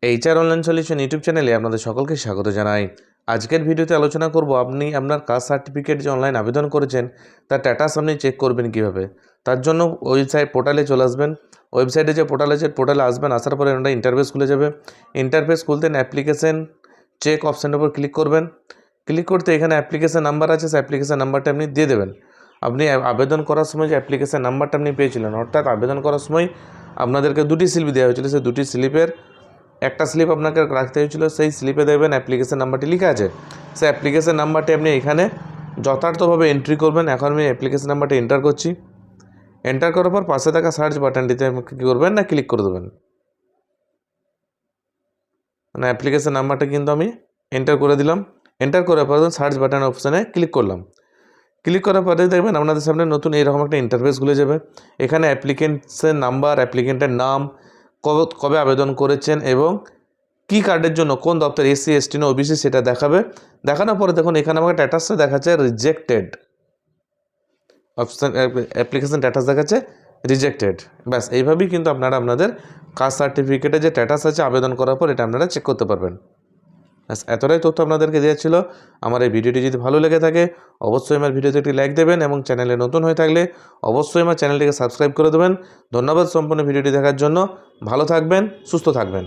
HR online solution YouTube চ্যানেলে আপনাদের সকলকে স্বাগত জানাই। আজকের ভিডিওতে আলোচনা করব আপনি আপনার কাস্ট সার্টিফিকেট যে অনলাইন আবেদন করেছেন তার স্ট্যাটাস আপনি চেক করবেন কিভাবে। তার জন্য ওয়েবসাইট পোর্টালে চলে আসবেন। ওয়েবসাইটে যে পোর্টাল আছে পোর্টালে আসবেন, আসার পরে একটা ইন্টারফেস খুলে যাবে। ইন্টারফেস খুলতে অ্যাপ্লিকেশন চেক অপশানের উপর ক্লিক করবেন। ক্লিক করতে এখানে অ্যাপ্লিকেশন নাম্বার আছে, সেই অ্যাপ্লিকেশন নাম্বারটা আপনি দিয়ে দেবেন। আপনি আবেদন করার সময় যে অ্যাপ্লিকেশন নাম্বারটা আপনি পেয়েছিলেন, অর্থাৎ আবেদন করার সময় আপনাদেরকে দুটি স্লিপ দেওয়া হয়েছিল, সেই দুটি স্লিপের একটা স্লিপ আপনাকে রাখতে হয়েছিল, সেই স্লিপে দেখবেন অ্যাপ্লিকেশন নাম্বারটি লেখা আছে। সেই অ্যাপ্লিকেশন নাম্বারটি আপনি এখানে যথার্থভাবে এন্ট্রি করবেন। এখন আমি অ্যাপ্লিকেশন নাম্বারটি এন্টার করছি। এন্টার করার পর পাশে থাকা সার্চ বাটনটিতে কী করবেন না ক্লিক করে দেবেন। মানে অ্যাপ্লিকেশন নাম্বারটা কিন্তু আমি এন্টার করে দিলাম। এন্টার করার পর সার্চ বাটন অপশানে ক্লিক করলাম। ক্লিক করার পরে দেখবেন আপনাদের সামনে নতুন এইরকম একটা ইন্টারফেস খুলে যাবে। এখানে অ্যাপ্লিকেন্টের নাম্বার, অ্যাপ্লিকেন্টের নাম, কবে আবেদন করেছেন এবং কী কার্ডের জন্য কোন দপ্তর, এসসি এসটি না ওবিসি, সেটা দেখাবে। দেখানোর পরে দেখুন এখানে আমাকে স্ট্যাটাসটা দেখাচ্ছে রিজেক্টেড অপশান, অ্যাপ্লিকেশন স্ট্যাটাস দেখাচ্ছে রিজেক্টেড। ব্যাস এইভাবেই কিন্তু আপনারা আপনাদের কাস্ট সার্টিফিকেটে যে স্ট্যাটাস আছে আবেদন করার পর এটা আপনারা চেক করতে পারবেন। ব্যাস এতটাই তথ্য আপনাদেরকে দেওয়া ছিল। আমার এই ভিডিওটি যদি ভালো লেগে থাকে অবশ্যই আমার ভিডিওতে একটি লাইক দেবেন এবং চ্যানেলে নতুন হয়ে থাকলে অবশ্যই আমার চ্যানেলটিকে সাবস্ক্রাইব করে দেবেন। ধন্যবাদ সম্পূর্ণ ভিডিওটি দেখার জন্য। ভালো থাকবেন, সুস্থ থাকবেন।